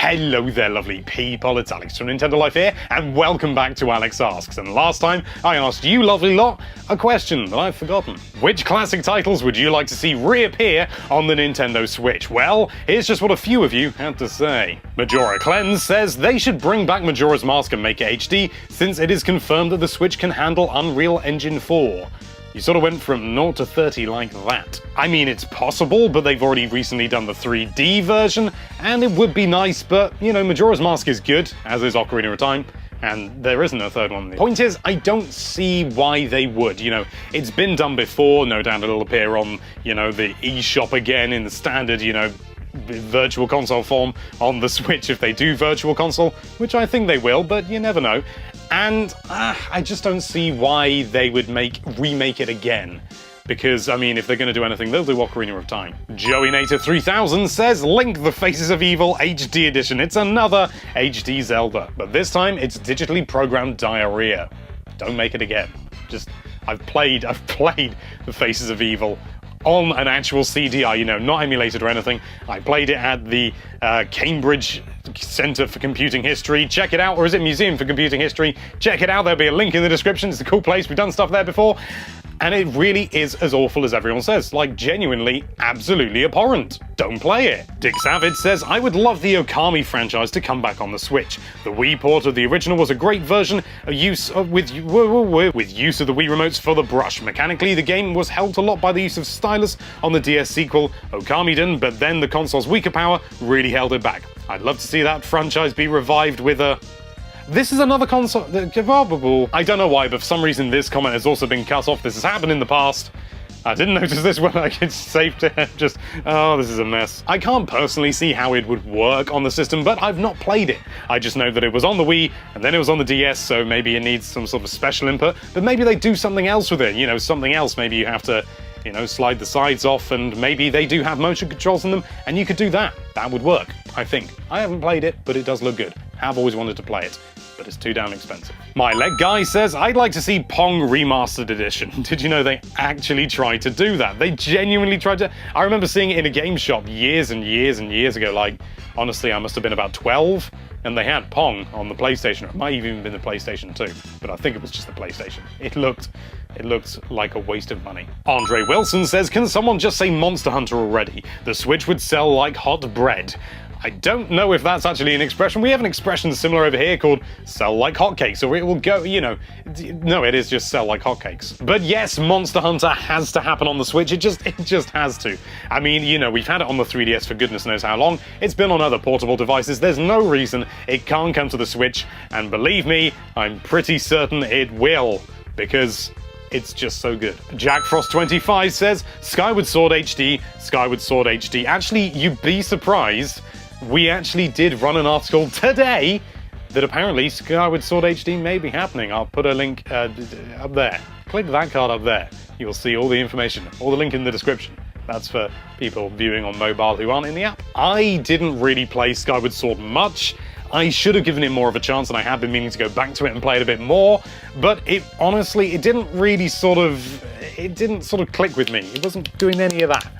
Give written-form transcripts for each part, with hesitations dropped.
Hello there, lovely people, it's Alex from Nintendo Life here, and welcome back to Alex Asks. And last time, I asked you, lovely lot, a question that I've forgotten. Which classic titles would you like to see reappear on the Nintendo Switch? Well, here's just what a few of you had to say. Majora Cleanse says they should bring back Majora's Mask and make it HD, since it is confirmed that the Switch can handle Unreal Engine 4. You sort of went from 0 to 30 like that. I mean, it's possible, but they've already recently done the 3D version, and it would be nice, but, you know, Majora's Mask is good, as is Ocarina of Time, and there isn't a third one. The point is, I don't see why they would. You know, it's been done before, no doubt it'll appear on, you know, the eShop again in the standard, you know, virtual console form on the Switch if they do virtual console, which I think they will, but you never know. And I just don't see why they would remake it again. Because, I mean, if they're going to do anything, they'll do Ocarina of Time. Joey Nator 3000 says, Link the Faces of Evil HD Edition. It's another HD Zelda, but this time it's digitally programmed diarrhea. Don't make it again. I've played the Faces of Evil on an actual CDI, you know, not emulated or anything. I played it at the Cambridge Centre for Computing History. Check it out, or is it Museum for Computing History? Check it out, there'll be a link in the description. It's a cool place, we've done stuff there before. And it really is as awful as everyone says, like genuinely, absolutely abhorrent. Don't play it. Dick Savage says, I would love the Okami franchise to come back on the Switch. The Wii port of the original was a great version with use of the Wii remotes for the brush. Mechanically, the game was helped a lot by the use of stylus on the DS sequel, Okami didn't, but then the console's weaker power really held it back. I'd love to see that franchise be revived with a... This is another console... I don't know why, but for some reason this comment has also been cut off. This has happened in the past. I didn't notice this when I saved it. Oh, this is a mess. I can't personally see how it would work on the system, but I've not played it. I just know that it was on the Wii, and then it was on the DS, so maybe it needs some sort of special input. But maybe they do something else with it, you know, something else. Maybe you have to, you know, slide the sides off, and maybe they do have motion controls in them, and you could do that. That would work, I think. I haven't played it, but it does look good. Have always wanted to play it, but it's too damn expensive. My Leg Guy says, I'd like to see Pong Remastered Edition. Did you know they actually tried to do that? They genuinely tried to... I remember seeing it in a game shop years and years and years ago, like, honestly, I must have been about 12, and they had Pong on the PlayStation, or it might have even been the PlayStation 2, but I think it was just the PlayStation. It looked like a waste of money. Andre Wilson says, can someone just say Monster Hunter already? The Switch would sell like hot bread. I don't know if that's actually an expression. We have an expression similar over here called sell like hotcakes, or it will go, you know, no, it is just sell like hotcakes. But yes, Monster Hunter has to happen on the Switch. It just has to. I mean, you know, we've had it on the 3DS for goodness knows how long. It's been on other portable devices. There's no reason it can't come to the Switch, and believe me, I'm pretty certain it will, because it's just so good. Jack Frost 25 says, Skyward Sword HD, Skyward Sword HD. Actually, you'd be surprised. We actually did run an article today that apparently Skyward Sword HD may be happening. I'll put a link up there. Click that card up there. You'll see all the information, all the link in the description. That's for people viewing on mobile who aren't in the app. I didn't really play Skyward Sword much. I should have given it more of a chance, and I have been meaning to go back to it and play it a bit more, but honestly, it didn't sort of click with me. It wasn't doing any of that.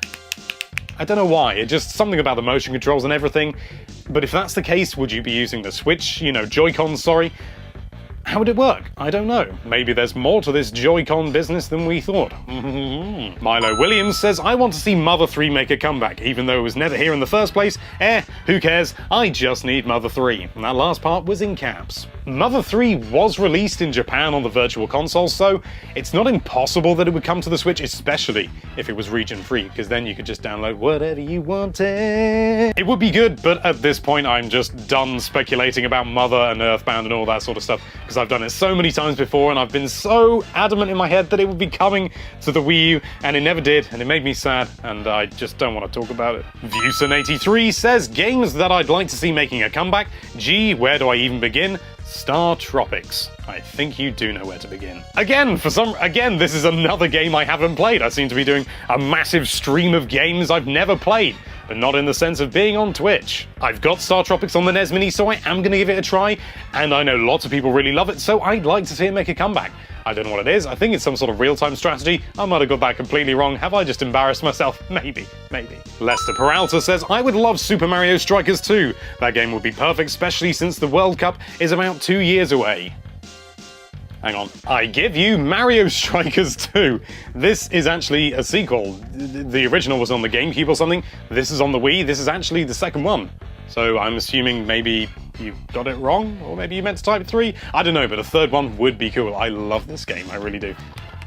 I don't know why, it's just something about the motion controls and everything, but if that's the case, would you be using the Switch, you know, Joy-Cons, sorry? How would it work? I don't know. Maybe there's more to this Joy-Con business than we thought. Milo Williams says, I want to see Mother 3 make a comeback, even though it was never here in the first place. Who cares? I just need Mother 3. And that last part was in caps. Mother 3 was released in Japan on the Virtual Console, so it's not impossible that it would come to the Switch, especially if it was region-free, because then you could just download whatever you wanted. It would be good, but at this point I'm just done speculating about Mother and Earthbound and all that sort of stuff, because I've done it so many times before, and I've been so adamant in my head that it would be coming to the Wii U, and it never did, and it made me sad, and I just don't want to talk about it. Viewson83 says, games that I'd like to see making a comeback. Gee, where do I even begin? Star Tropics. I think you do know where to begin. Again, this is another game I haven't played. I seem to be doing a massive stream of games I've never played, but not in the sense of being on Twitch. I've got Star Tropics on the NES Mini, so I am going to give it a try, and I know lots of people really love it, so I'd like to see it make a comeback. I don't know what it is. I think it's some sort of real-time strategy. I might have got that completely wrong. Have I just embarrassed myself? Maybe. Lester Peralta says, I would love Super Mario Strikers 2. That game would be perfect, especially since the World Cup is about 2 years away. Hang on. I give you Mario Strikers 2. This is actually a sequel. The original was on the GameCube or something. This is on the Wii. This is actually the second one. So I'm assuming maybe you got it wrong, or maybe you meant to type 3. I don't know, but a third one would be cool. I love this game, I really do.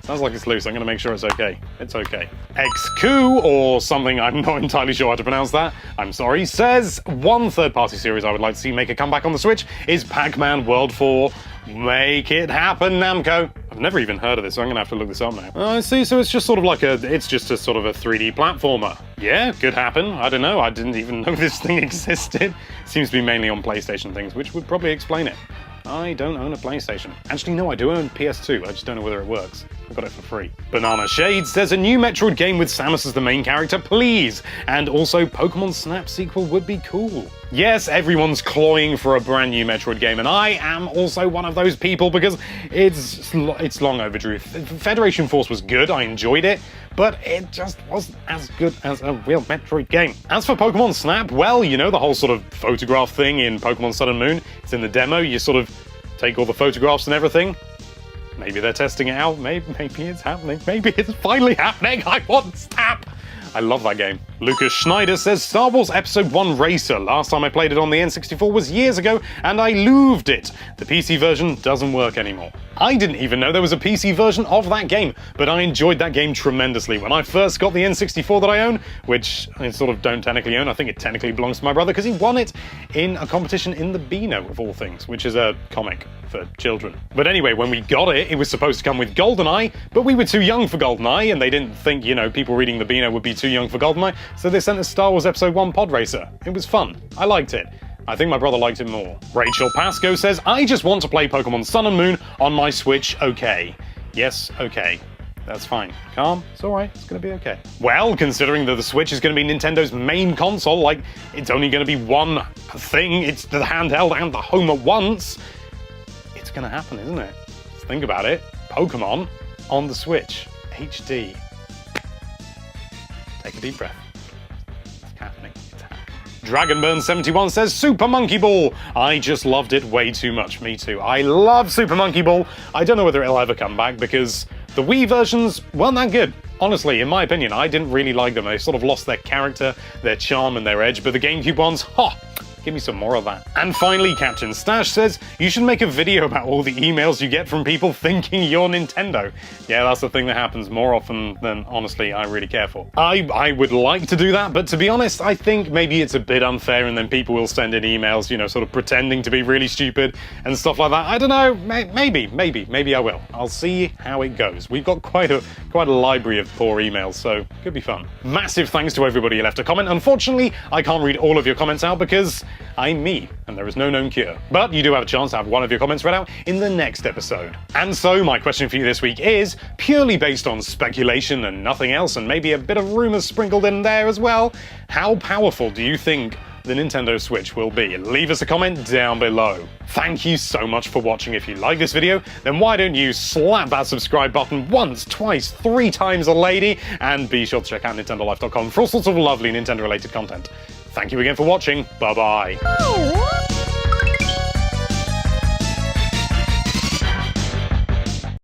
Sounds like it's loose. I'm going to make sure it's okay. It's okay. XQ, or something, I'm not entirely sure how to pronounce that. I'm sorry. Says, one third-party series I would like to see make a comeback on the Switch is Pac-Man World 4. Make it happen, Namco. I've never even heard of this, so I'm going to have to look this up now. I see, so it's just sort of like it's just a sort of a 3D platformer. Yeah, could happen. I don't know. I didn't even know this thing existed. Seems to be mainly on PlayStation things, which would probably explain it. I don't own a PlayStation. Actually, no, I do own PS2. I just don't know whether it works. I got it for free. Banana Shades says a new Metroid game with Samus as the main character, please. And also, Pokemon Snap sequel would be cool. Yes, everyone's clawing for a brand new Metroid game, and I am also one of those people because it's long overdue. Federation Force was good. I enjoyed it. But it just wasn't as good as a real Metroid game. As for Pokemon Snap, well, you know the whole sort of photograph thing in Pokemon Sun and Moon? It's in the demo, you sort of take all the photographs and everything. Maybe they're testing it out, maybe it's happening, maybe it's finally happening, I want Snap! I love that game. Lucas Schneider says, Star Wars Episode 1 Racer. Last time I played it on the N64 was years ago, and I loved it. The PC version doesn't work anymore. I didn't even know there was a PC version of that game, but I enjoyed that game tremendously. When I first got the N64 that I own, which I sort of don't technically own, I think it technically belongs to my brother, because he won it in a competition in the Beano, of all things, which is a comic for children. But anyway, when we got it, it was supposed to come with GoldenEye, but we were too young for GoldenEye, and they didn't think, you know, people reading the Beano would be too young for GoldenEye, so they sent us Star Wars Episode 1 Pod Racer. It was fun. I liked it. I think my brother liked it more. Rachel Pascoe says, I just want to play Pokemon Sun and Moon on my Switch, okay. Yes, okay. That's fine. Calm, it's alright, it's gonna be okay. Well, considering that the Switch is gonna be Nintendo's main console, like, it's only gonna be one thing, it's the handheld and the home at once, it's gonna happen, isn't it? Let's think about it. Pokemon on the Switch. HD. Take a deep breath. It's happening. It's happening. Dragonburn71 says, Super Monkey Ball! I just loved it way too much. Me too. I love Super Monkey Ball. I don't know whether it'll ever come back because the Wii versions weren't that good. Honestly, in my opinion, I didn't really like them. They sort of lost their character, their charm, and their edge, but the GameCube ones, ha! Give me some more of that. And finally, Captain Stash says, you should make a video about all the emails you get from people thinking you're Nintendo. Yeah, that's the thing that happens more often than, honestly, I really care for. I would like to do that, but to be honest, I think maybe it's a bit unfair and then people will send in emails, you know, sort of pretending to be really stupid and stuff like that. I don't know, maybe I will. I'll see how it goes. We've got quite a library of poor emails, so could be fun. Massive thanks to everybody who left a comment. Unfortunately, I can't read all of your comments out because I'm me, and there is no known cure. But you do have a chance to have one of your comments read out in the next episode. And so, my question for you this week is, purely based on speculation and nothing else, and maybe a bit of rumors sprinkled in there as well, how powerful do you think the Nintendo Switch will be? Leave us a comment down below. Thank you so much for watching. If you like this video, then why don't you slap that subscribe button once, twice, 3 times a lady, and be sure to check out NintendoLife.com for all sorts of lovely Nintendo-related content. Thank you again for watching. Bye-bye.